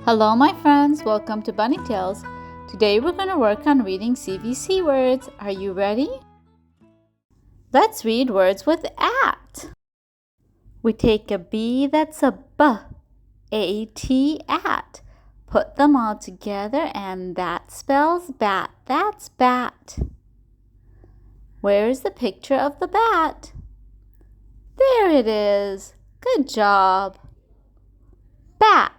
Hello my friends, welcome to Bunny Tales. Today we're going to work on reading CVC words. Are you ready? Let's read words with at. We take a B that's a B, A-T, at. Put them all together and that spells bat. That's bat. Where's the picture of the bat? There it is. Good job. Bat.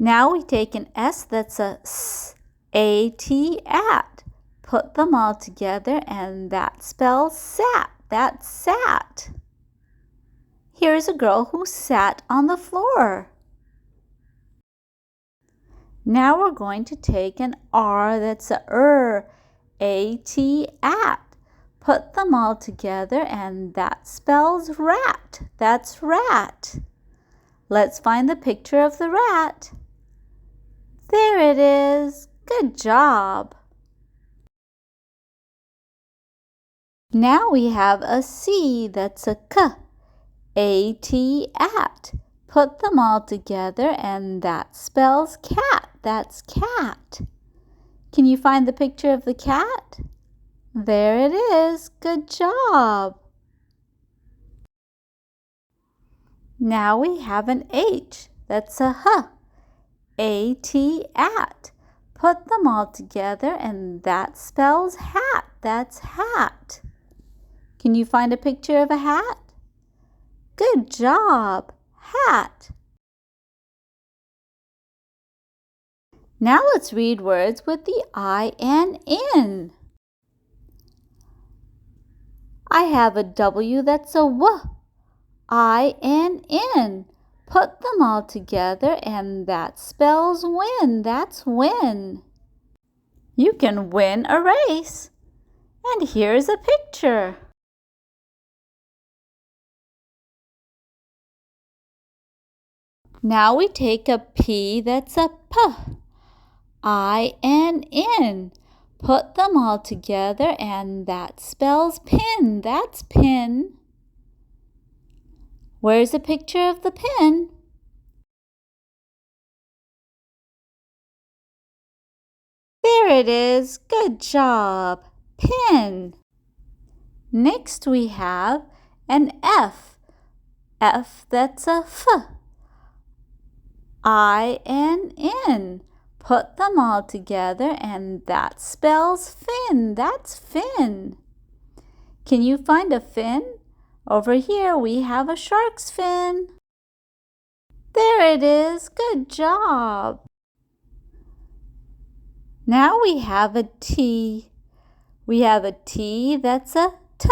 Now we take an S that's a S, A-T, at. Put them all together and that spells sat. That's sat. Here's a girl who sat on the floor. Now we're going to take an R that's a A-T, at. Put them all together and that spells rat. That's rat. Let's find the picture of the rat. There it is. Good job. Now we have a C that's a K, A-T, at. Put them all together and that spells cat. That's cat. Can you find the picture of the cat? There it is. Good job. Now we have an H that's a H, A-T, at. Put them all together and that spells hat. That's hat. Can you find a picture of a hat? Good job. Hat. Now let's read words with the I-N. I have a W that's a W, I-N. Put them all together and that spells win. That's win. You can win a race. And here's a picture. Now we take a P that's a P, I-N. Put them all together and that spells pin. That's pin. Where's a picture of the pin? There it is. Good job. Pin. Next we have an F. F that's a F, I-N. Put them all together and that spells fin. That's fin. Can you find a fin? Over here we have a shark's fin. There it is. Good job. Now we have a T. We have a T that's a T,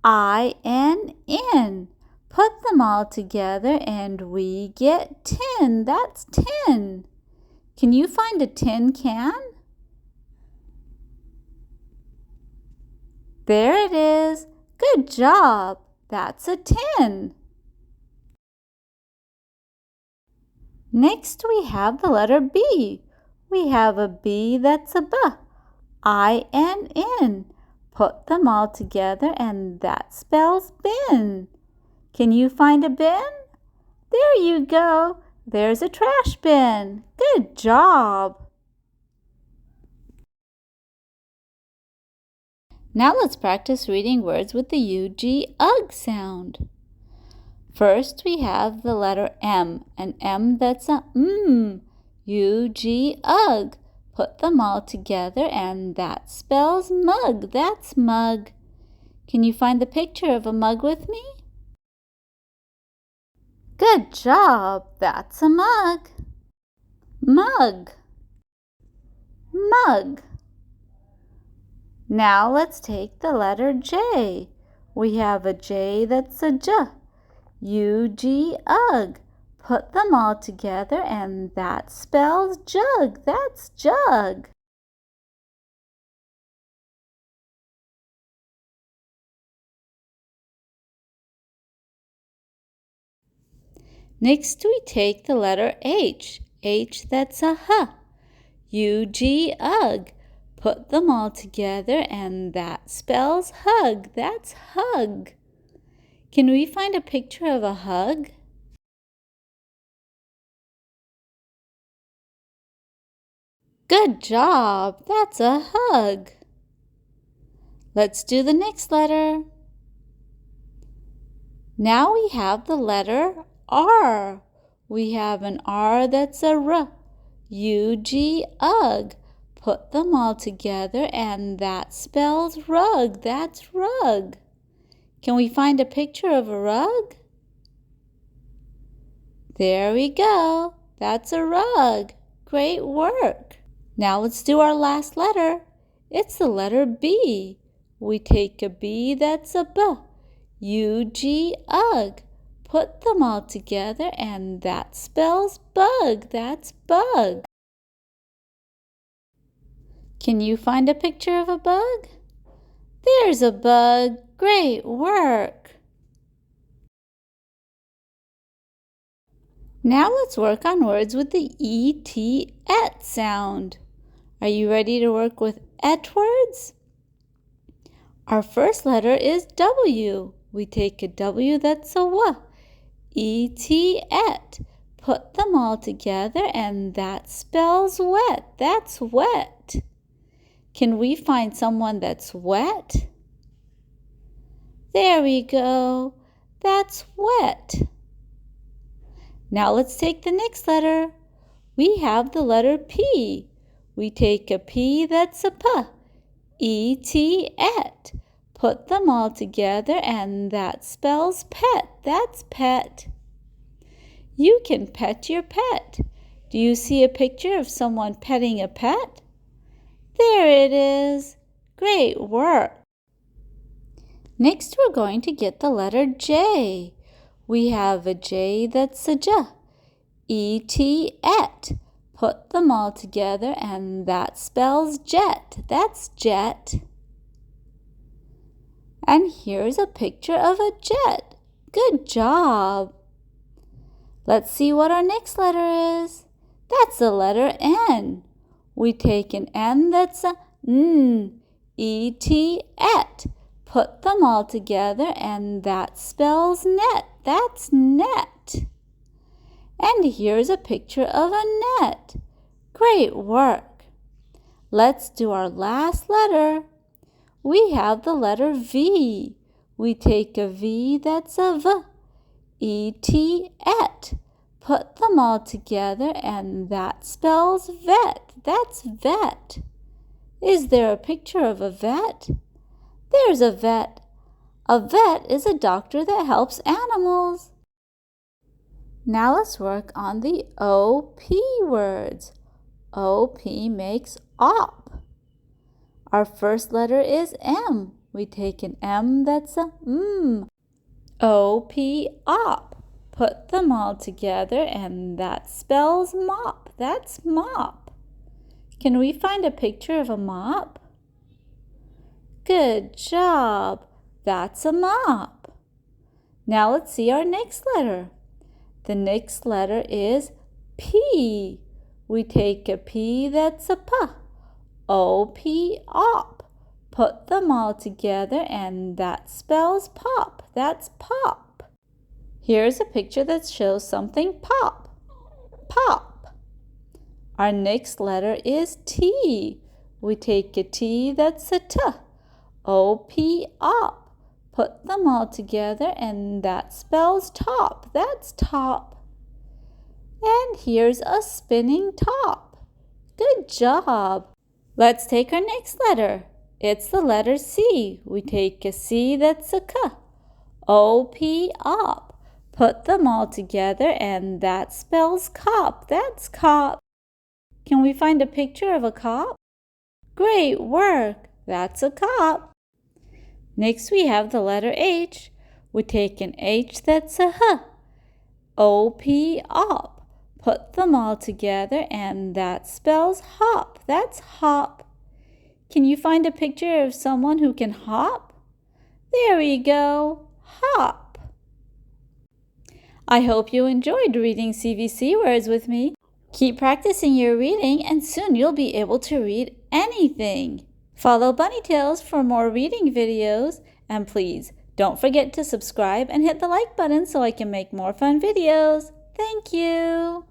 I-N. Put them all together and we get tin. That's tin. Can you find a tin can? There it is. Good job. That's a tin. Next we have the letter B. We have a B that's a B, I-N. Put them all together and that spells bin. Can you find a bin? There you go. There's a trash bin. Good job. Now let's practice reading words with the UG-UG sound. First we have the letter M, an M that's a UG-UG. Put them all together and that spells mug. That's mug. Can you find the picture of a mug with me? Good job. That's a mug. Mug. Mug. Now let's take the letter J. We have a J that's a J, UG-UG. Put them all together and that spells jug. That's jug. Next we take the letter H. H that's a H, UG-UG. Put them all together and that spells hug. That's hug. Can we find a picture of a hug? Good job! That's a hug. Let's do the next letter. Now we have the letter R. We have an R that's a R. U-G, ug. Put them all together and that spells rug. That's rug. Can we find a picture of a rug? There we go. That's a rug. Great work. Now let's do our last letter. It's the letter B. We take a B that's a B. U-G, ug. Put them all together and that spells bug. That's bug. Can you find a picture of a bug? There's a bug. Great work. Now let's work on words with the E-T, et sound. Are you ready to work with et words? Our first letter is W. We take a W that's a W. E-T, et. Put them all together and that spells wet. That's wet. Can we find someone that's wet? There we go. That's wet. Now let's take the next letter. We have the letter P. We take a P that's a P. E-T, et. Put them all together and that spells pet. That's pet. You can pet your pet. Do you see a picture of someone petting a pet? There it is. Great work. Next we're going to get the letter J. We have a J that's a J. E-T, et. Put them all together and that spells jet. That's jet. And here's a picture of a jet. Good job. Let's see what our next letter is. That's the letter N. We take an N that's a N. E-T, et. Put them all together and that spells net. That's net. And here's a picture of a net. Great work. Let's do our last letter. We have the letter V. We take a V that's a V. E-T, et. Put them all together and that spells vet. That's vet. Is there a picture of a vet? There's a vet. A vet is a doctor that helps animals. Now let's work on the O-P words. O-P makes op. Our first letter is M. We take an M that's a M. O-P, op. Put them all together and that spells mop. That's mop. Can we find a picture of a mop? Good job. That's a mop. Now let's see our next letter. The next letter is P. We take a P that's a P. O-P, op. Put them all together and that spells pop. That's pop. Here's a picture that shows something pop. Pop. Our next letter is T. We take a T that's a T. O-P, op. Put them all together and that spells top. That's top. And here's a spinning top. Good job. Let's take our next letter. It's the letter C. We take a C that's a K. O-P, op. Put them all together and that spells cop. That's cop. Can we find a picture of a cop? Great work. That's a cop. Next we have the letter H. We take an H that's a H. O-P, op. Put them all together and that spells hop. That's hop. Can you find a picture of someone who can hop? There we go. Hop. I hope you enjoyed reading CVC words with me. Keep practicing your reading and soon you'll be able to read anything. Follow Bunny Tales for more reading videos, and please don't forget to subscribe and hit the like button so I can make more fun videos. Thank you!